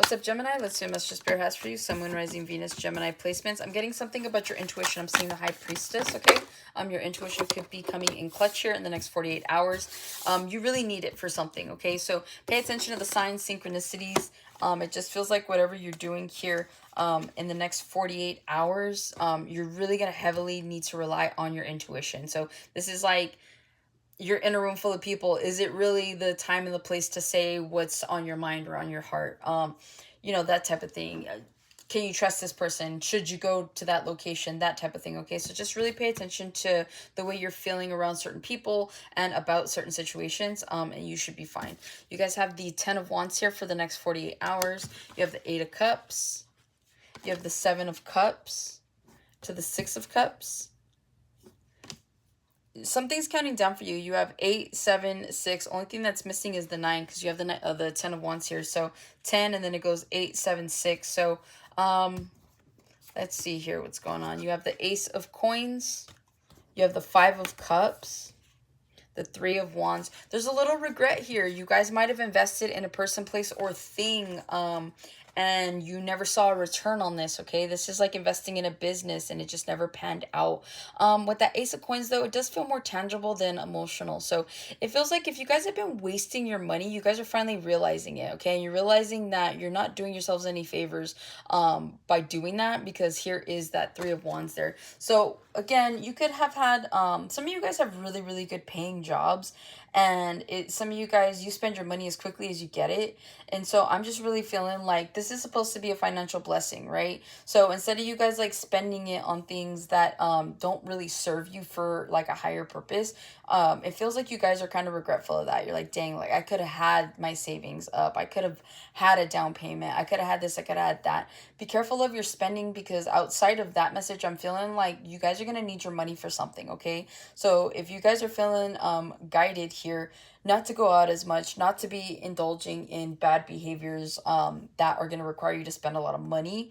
What's up, Gemini? Let's see what Message Spirit has for you. Sun, Moon, Rising, Venus, Gemini placements. I'm getting something about your intuition. I'm seeing the High Priestess, okay? Your intuition could be coming in clutch here in the next 48 hours. You really need it for something, okay? So pay attention to the signs, synchronicities. It just feels like whatever you're doing here in the next 48 hours, you're really going to heavily need to rely on your intuition. So this is like, you're in a room full of people. Is it really the time and the place to say what's on your mind or on your heart? You know, that type of thing. Can you trust this person? Should you go to that location? That type of thing. Okay, so just really pay attention to the way you're feeling around certain people and about certain situations, and you should be fine. You guys have the 10 of Wands here for the next 48 hours. You have the 8 of Cups. You have the 7 of Cups to the 6 of Cups. Something's counting down for you. You have 8, 7, 6. Only thing that's missing is the 9 because you have the 10 of Wands here. So 10 and then it goes 8, 7, 6. So let's see here what's going on. You have the Ace of Coins. You have the 5 of Cups. The 3 of Wands. There's a little regret here. You guys might have invested in a person, place, or thing, and you never saw a return on this, okay? This is like investing in a business, and it just never panned out. With that Ace of Coins, though, it does feel more tangible than emotional. So it feels like if you guys have been wasting your money, you guys are finally realizing it, okay? And you're realizing that you're not doing yourselves any favors by doing that, because here is that 3 of Wands there. So again, you could have had, some of you guys have really, really good paying jobs, and some of you guys, you spend your money as quickly as you get it. And so I'm just really feeling like this is supposed to be a financial blessing, right? So instead of you guys like spending it on things that don't really serve you for like a higher purpose, it feels like you guys are kind of regretful of that. You're like, dang, like I could have had my savings up. I could have had a down payment. I could have had this. I could have had that. Be careful of your spending, because outside of that message, I'm feeling like you guys are going to need your money for something, okay? So if you guys are feeling guided here, not to go out as much, not to be indulging in bad behaviors that are going to require you to spend a lot of money.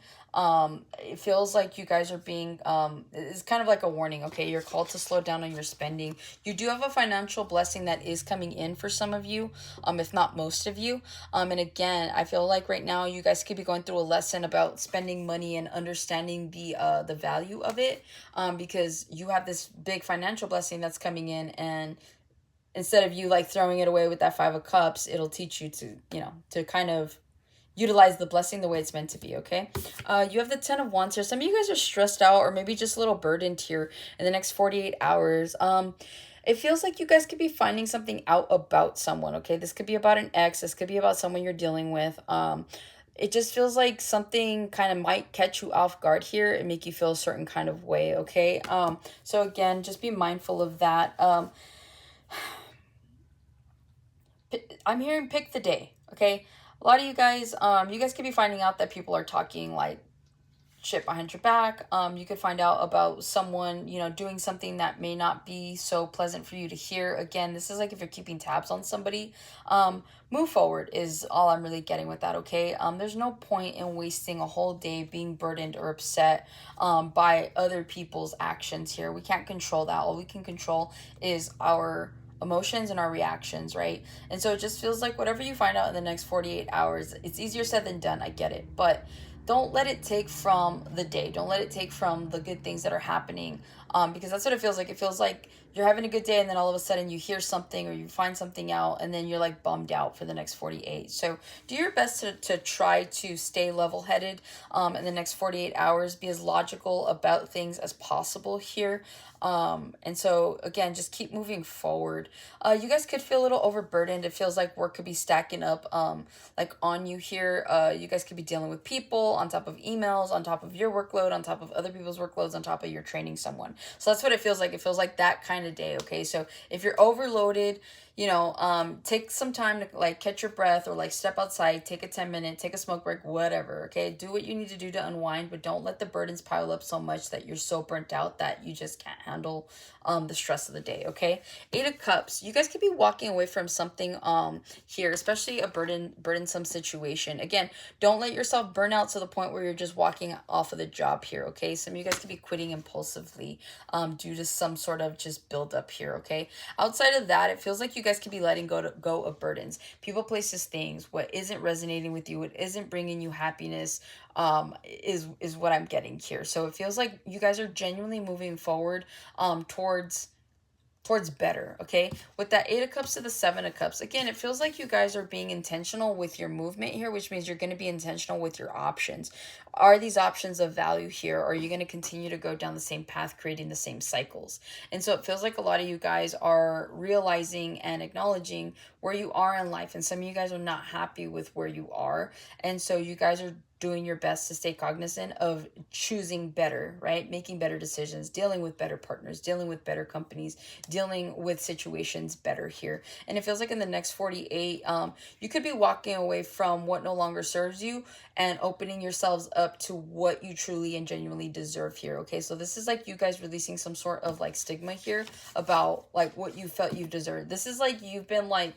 It feels like you guys are being, it's kind of like a warning, okay? You're called to slow down on your spending. You do have a financial blessing that is coming in for some of you, if not most of you. And again, I feel like right now you guys could be going through a lesson about spending money and understanding the value of it, because you have this big financial blessing that's coming in, and instead of you like throwing it away with that 5 of Cups, it'll teach you to, you know, to kind of utilize the blessing the way it's meant to be, okay? You have the 10 of Wands here. Some of you guys are stressed out or maybe just a little burdened here in the next 48 hours. It feels like you guys could be finding something out about someone, okay? This could be about an ex. This could be about someone you're dealing with. It just feels like something kind of might catch you off guard here and make you feel a certain kind of way, okay? So again, just be mindful of that. I'm hearing pick the day, okay? A lot of you guys could be finding out that people are talking like shit behind your back. You could find out about someone, you know, doing something that may not be so pleasant for you to hear. Again, this is like if you're keeping tabs on somebody. Move forward is all I'm really getting with that, okay? There's no point in wasting a whole day being burdened or upset by other people's actions here. We can't control that. All we can control is our emotions and our reactions, right? And so it just feels like whatever you find out in the next 48 hours, it's easier said than done. I get it, but don't let it take from the day. Don't let it take from the good things that are happening, because that's what it feels like. It feels like you're having a good day and then all of a sudden you hear something or you find something out and then you're like bummed out for the next 48. So do your best to try to stay level-headed in the next 48 hours. Be as logical about things as possible here. And so again, just keep moving forward. You guys could feel a little overburdened. It feels like work could be stacking up like on you here. You guys could be dealing with people on top of emails, on top of your workload, on top of other people's workloads, on top of your training someone. So that's what it feels like. It feels like that kind of day, okay? So if you're overloaded, you know, take some time to like catch your breath or like step outside, take a 10-minute, take a smoke break, whatever, okay? Do what you need to do to unwind, but don't let the burdens pile up so much that you're so burnt out that you just can't handle the stress of the day, okay? 8 of Cups. You guys could be walking away from something here, especially a burdensome situation. Again, don't let yourself burn out to the point where you're just walking off of the job here, okay? Some of you guys could be quitting impulsively due to some sort of just build up here, okay? Outside of that, it feels like you guys could be letting go of burdens. People, places, things. What isn't resonating with you, what isn't bringing you happiness, is what I'm getting here. So it feels like you guys are genuinely moving forward towards better, okay? With that 8 of Cups to the 7 of Cups, again, it feels like you guys are being intentional with your movement here, which means you're going to be intentional with your options. Are these options of value here? Or are you going to continue to go down the same path, creating the same cycles? And so it feels like a lot of you guys are realizing and acknowledging where you are in life, and some of you guys are not happy with where you are, and so you guys are doing your best to stay cognizant of choosing better, right? Making better decisions, dealing with better partners, dealing with better companies, dealing with situations better here. And it feels like in the next 48, you could be walking away from what no longer serves you and opening yourselves up to what you truly and genuinely deserve here, okay? So this is like you guys releasing some sort of like stigma here about like what you felt you deserved. This is like you've been like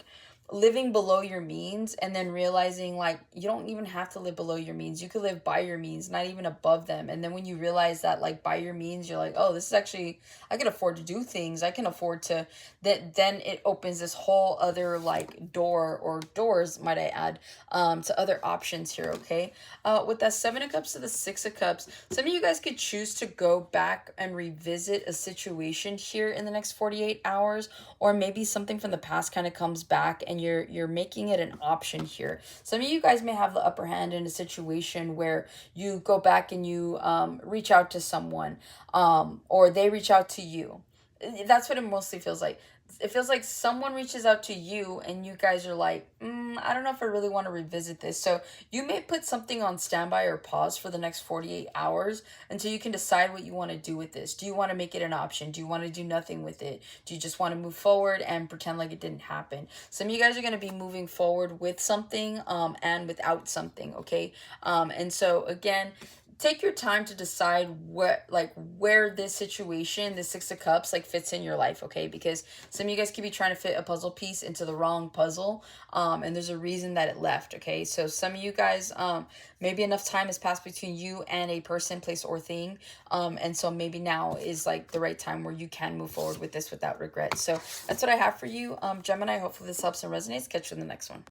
living below your means, and then realizing like you don't even have to live below your means. You could live by your means, not even above them. And then when you realize that like by your means, you're like, oh, this is actually, I can afford to do things, I can afford to, that then it opens this whole other like door, or doors might I add, to other options here, okay? With that 7 of Cups to the 6 of Cups, some of you guys could choose to go back and revisit a situation here in the next 48 hours, or maybe something from the past kind of comes back and you're making it an option here. Some of you guys may have the upper hand in a situation where you go back and you reach out to someone, or they reach out to you. That's what it mostly feels like. It feels like someone reaches out to you and you guys are like, I don't know if I really want to revisit this. So you may put something on standby or pause for the next 48 hours until you can decide what you want to do with this. Do you want to make it an option? Do you want to do nothing with it? Do you just want to move forward and pretend like it didn't happen? Some of you guys are going to be moving forward with something and without something, okay? And so again, take your time to decide where this situation, the 6 of Cups, like fits in your life, okay? Because some of you guys could be trying to fit a puzzle piece into the wrong puzzle, and there's a reason that it left, okay? So some of you guys, maybe enough time has passed between you and a person, place, or thing, and so maybe now is like the right time where you can move forward with this without regret. So that's what I have for you, Gemini. Hopefully this helps and resonates. Catch you in the next one.